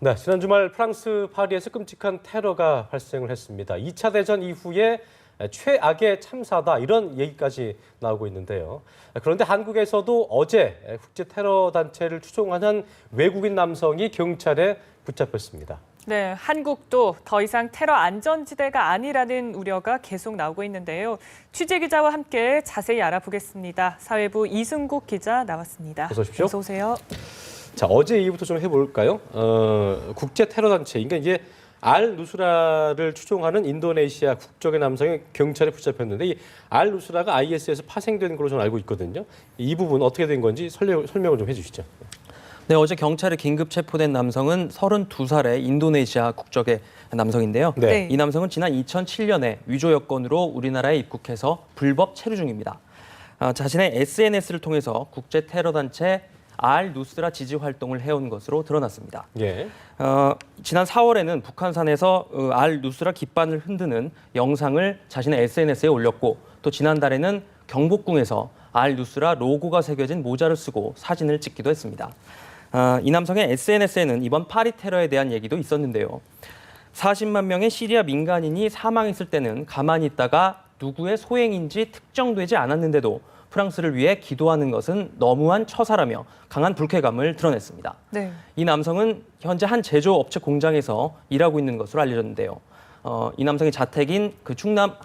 네, 지난 주말 프랑스 파리에서 끔찍한 테러가 발생을 했습니다. 2차 대전 이후에 최악의 참사다 이런 얘기까지 나오고 있는데요. 그런데 한국에서도 어제 국제 테러 단체를 추종하는 외국인 남성이 경찰에 붙잡혔습니다. 네, 한국도 더 이상 테러 안전지대가 아니라는 우려가 계속 나오고 있는데요. 취재 기자와 함께 자세히 알아보겠습니다. 사회부 이승국 기자 나왔습니다. 어서 오십시오. 어서 오세요. 자, 어제 얘기부터 좀 해볼까요? 국제 테러 단체, 그러니까 이게 알-누스라를 추종하는 인도네시아 국적의 남성이 경찰에 붙잡혔는데 이 알-누스라가 IS에서 파생된 걸로 저는 알고 있거든요. 이 부분 어떻게 된 건지 설명을 좀 해주시죠. 네, 어제 경찰에 긴급 체포된 남성은 32살의 인도네시아 국적의 남성인데요. 네. 이 남성은 지난 2007년에 위조 여권으로 우리나라에 입국해서 불법 체류 중입니다. 자신의 SNS를 통해서 국제 테러 단체 알-누스라 지지 활동을 해온 것으로 드러났습니다. 예. 지난 4월에는 북한산에서 알-누스라 깃반을 흔드는 영상을 자신의 SNS에 올렸고 또 지난달에는 경복궁에서 알-누스라 로고가 새겨진 모자를 쓰고 사진을 찍기도 했습니다. 이 남성의 SNS에는 이번 파리 테러에 대한 얘기도 있었는데요. 40만 명의 시리아 민간인이 사망했을 때는 가만히 있다가 누구의 소행인지 특정되지 않았는데도 프랑스를 위해 기도하는 것은 너무한 처사라며 강한 불쾌감을 드러냈습니다. 네. 이 남성은 현재 한 제조업체 공장에서 일하고 있는 것으로 알려졌는데요. 이 남성의 자택인 그 충남의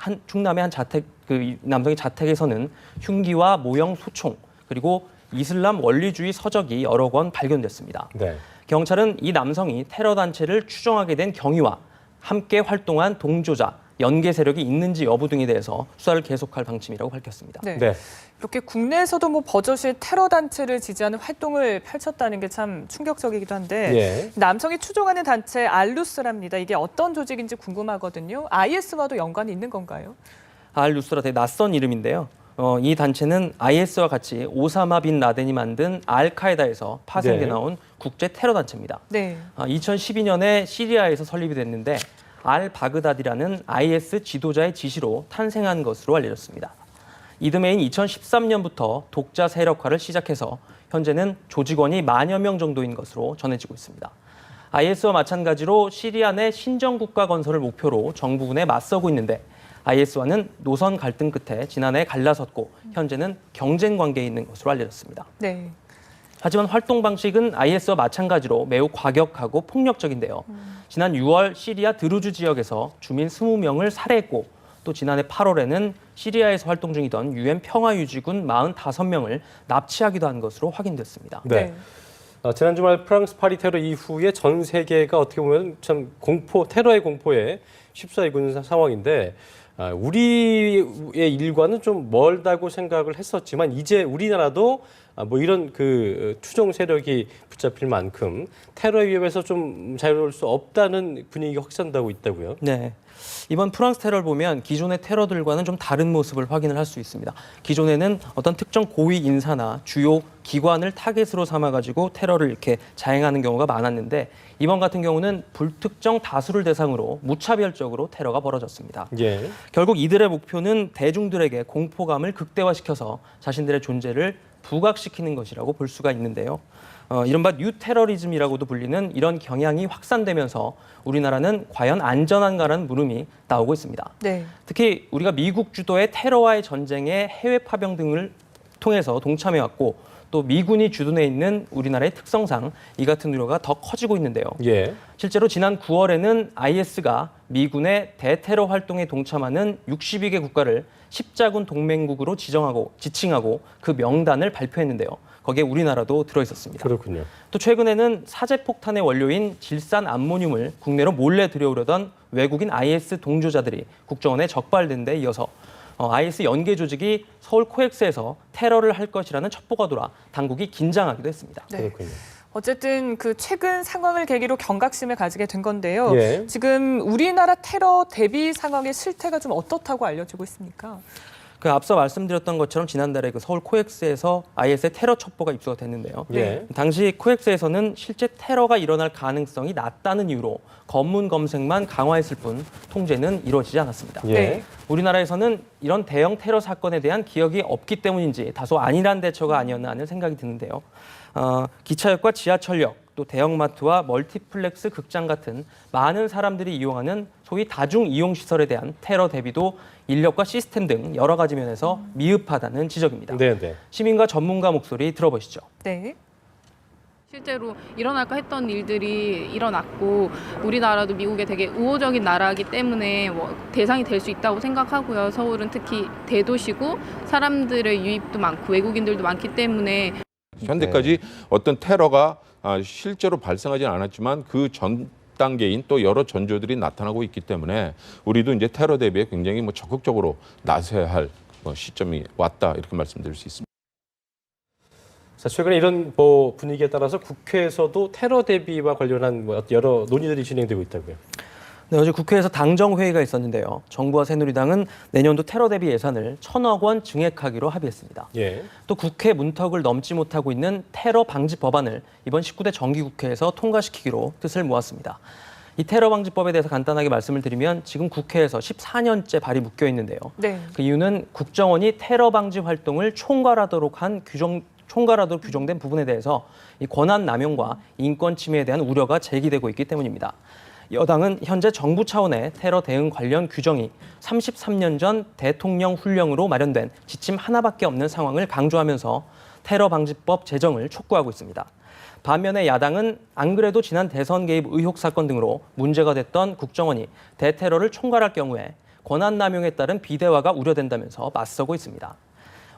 한 자택, 이 남성의 자택에서는 흉기와 모형 소총 그리고 이슬람 원리주의 서적이 여러 권 발견됐습니다. 네. 경찰은 이 남성이 테러 단체를 추종하게 된 경위와 함께 활동한 동조자, 연계 세력이 있는지 여부 등에 대해서 수사를 계속할 방침이라고 밝혔습니다. 네. 네. 이렇게 국내에서도 버젓이 테러 단체를 지지하는 활동을 펼쳤다는 게 참 충격적이기도 한데 예. 남성이 추종하는 단체 알-누스라입니다. 이게 어떤 조직인지 궁금하거든요. IS와도 연관이 있는 건가요? 알-누스라 되게 낯선 이름인데요. 이 단체는 IS와 같이 오사마 빈 라덴이 만든 알카에다에서 파생돼 네. 나온 국제 테러 단체입니다. 네. 2012년에 시리아에서 설립이 됐는데 알-바그다디라는 IS 지도자의 지시로 탄생한 것으로 알려졌습니다. 이듬해인 2013년부터 독자 세력화를 시작해서 현재는 조직원이 10,000여 명 정도인 것으로 전해지고 있습니다. IS와 마찬가지로 시리아 내 신정국가 건설을 목표로 정부군에 맞서고 있는데 IS와는 노선 갈등 끝에 지난해 갈라섰고 현재는 경쟁 관계에 있는 것으로 알려졌습니다. 네. 하지만 활동 방식은 IS와 마찬가지로 매우 과격하고 폭력적인데요. 지난 6월 시리아 드루즈 지역에서 주민 20명을 살해했고 또 지난해 8월에는 시리아에서 활동 중이던 UN 평화유지군 45명을 납치하기도 한 것으로 확인됐습니다. 네. 지난 주말 프랑스 파리 테러 이후에 전 세계가 어떻게 보면 참 테러의 공포에 휩싸이고 있는 상황인데 우리의 일과는 좀 멀다고 생각을 했었지만 이제 우리나라도 뭐 이런 그 추종 세력이 붙잡힐 만큼 테러의 위협에서 좀 자유로울 수 없다는 분위기가 확산되고 있다고요. 네. 이번 프랑스 테러를 보면 기존의 테러들과는 좀 다른 모습을 확인을 할 수 있습니다. 기존에는 어떤 특정 고위 인사나 주요 기관을 타겟으로 삼아가지고 테러를 이렇게 자행하는 경우가 많았는데 이번 같은 경우는 불특정 다수를 대상으로 무차별적으로 테러가 벌어졌습니다. 예. 결국 이들의 목표는 대중들에게 공포감을 극대화시켜서 자신들의 존재를 부각시키는 것이라고 볼 수가 있는데요. 이른바 뉴 테러리즘이라고도 불리는 이런 경향이 확산되면서 우리나라는 과연 안전한가라는 물음이 나오고 있습니다. 네. 특히 우리가 미국 주도의 테러와의 전쟁에 해외 파병 등을 통해서 동참해왔고 또 미군이 주둔해 있는 우리나라의 특성상 이 같은 우려가 더 커지고 있는데요. 예. 실제로 지난 9월에는 IS가 미군의 대테러 활동에 동참하는 62개 국가를 십자군 동맹국으로 지칭하고 그 명단을 발표했는데요. 거기에 우리나라도 들어있었습니다. 그렇군요. 또 최근에는 사제폭탄의 원료인 질산 암모늄을 국내로 몰래 들여오려던 외국인 IS 동조자들이 국정원에 적발된 데 이어서 IS 연계 조직이 서울 코엑스에서 테러를 할 것이라는 첩보가 돌아 당국이 긴장하기도 했습니다. 네. 그렇군요. 어쨌든 그 최근 상황을 계기로 경각심을 가지게 된 건데요. 예. 지금 우리나라 테러 대비 상황의 실태가 좀 어떻다고 알려지고 있습니까? 그 앞서 말씀드렸던 것처럼 지난달에 그 서울 코엑스에서 IS의 테러 첩보가 입수가 됐는데요. 예. 당시 코엑스에서는 실제 테러가 일어날 가능성이 낮다는 이유로 검문 검색만 강화했을 뿐 통제는 이루어지지 않았습니다. 예. 네. 우리나라에서는 이런 대형 테러 사건에 대한 기억이 없기 때문인지 다소 안일한 대처가 아니었나 하는 생각이 드는데요. 기차역과 지하철역, 또 대형마트와 멀티플렉스 극장 같은 많은 사람들이 이용하는 소위 다중 이용 시설에 대한 테러 대비도 인력과 시스템 등 여러 가지 면에서 미흡하다는 지적입니다. 네, 네. 시민과 전문가 목소리 들어보시죠. 네. 실제로 일어날까 했던 일들이 일어났고 우리나라도 미국에 되게 우호적인 나라이기 때문에 대상이 될 수 있다고 생각하고요. 서울은 특히 대도시고 사람들의 유입도 많고 외국인들도 많기 때문에 현대까지 어떤 테러가 실제로 발생하지는 않았지만 그 전 단계인 또 여러 전조들이 나타나고 있기 때문에 우리도 이제 테러 대비에 굉장히 적극적으로 나서야 할 시점이 왔다 이렇게 말씀드릴 수 있습니다. 자, 최근에 이런 분위기에 따라서 국회에서도 테러 대비와 관련한 여러 논의들이 진행되고 있다고요. 네, 어제 국회에서 당정회의가 있었는데요. 정부와 새누리당은 내년도 테러 대비 예산을 1,000억 원 증액하기로 합의했습니다. 예. 또 국회 문턱을 넘지 못하고 있는 테러 방지 법안을 이번 19대 정기국회에서 통과시키기로 뜻을 모았습니다. 이 테러 방지법에 대해서 간단하게 말씀을 드리면 지금 국회에서 14년째 발이 묶여 있는데요. 네. 그 이유는 국정원이 테러 방지 활동을 총괄하도록 규정된 부분에 대해서 이 권한 남용과 인권 침해에 대한 우려가 제기되고 있기 때문입니다. 여당은 현재 정부 차원의 테러 대응 관련 규정이 33년 전 대통령 훈령으로 마련된 지침 하나밖에 없는 상황을 강조하면서 테러 방지법 제정을 촉구하고 있습니다. 반면에 야당은 안 그래도 지난 대선 개입 의혹 사건 등으로 문제가 됐던 국정원이 대테러를 총괄할 경우에 권한 남용에 따른 비대화가 우려된다면서 맞서고 있습니다.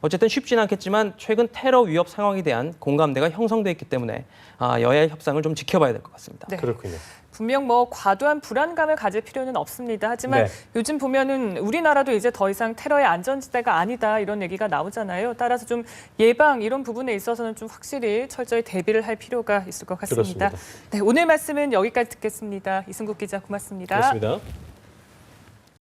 어쨌든 쉽진 않겠지만 최근 테러 위협 상황에 대한 공감대가 형성돼 있기 때문에 여야의 협상을 좀 지켜봐야 될 것 같습니다. 네. 그렇군요. 분명 과도한 불안감을 가질 필요는 없습니다. 하지만 네. 요즘 보면은 우리나라도 이제 더 이상 테러의 안전지대가 아니다 이런 얘기가 나오잖아요. 따라서 좀 예방 이런 부분에 있어서는 좀 확실히 철저히 대비를 할 필요가 있을 것 같습니다. 그렇습니다. 네, 오늘 말씀은 여기까지 듣겠습니다. 이승국 기자 고맙습니다. 고맙습니다.